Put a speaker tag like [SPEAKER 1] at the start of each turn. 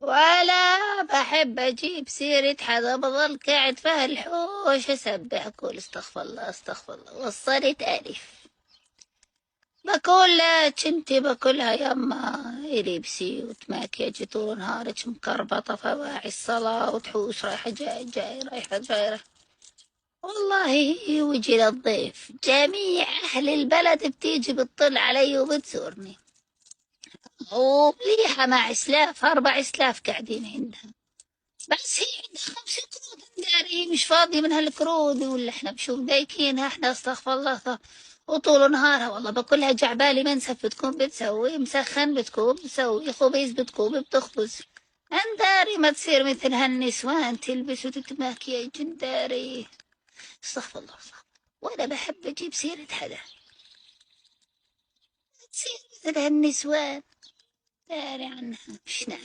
[SPEAKER 1] ولا بحب أجيب سيرة حدا، بظل قاعد في هالحوش أسبح أقول استغفر الله استغفر الله. وصلت ألف باكلها انتي باكلها يما إليبسي وتماكيجي طول نهارك مكربطة فواعي الصلاة وتحوش رايحة جاي جاي رايحة جاي رايحة. والله ويجي للضيف جميع أهل البلد بتيجي بتطل علي وبتزورني، ومليحة مع سلاف 4 سلاف قاعدين عندها، بس هي عندها 5 قرود داري مش فاضية من هالقرود، ولا احنا بشوف دايكينها احنا استغفر الله وطول نهارها والله باكلها جعبالي منسف بتكون بتسوي مسخن بتكون بتسوي خبيز بتكون بتخبز. انداري ما تصير مثل هالنسوان تلبس وتتماكيج انداري. استغفر الله استغفر الله. وانا بحب اجيب سيرة حدا تصير مثل هالنسوان داري عنها مش نعم.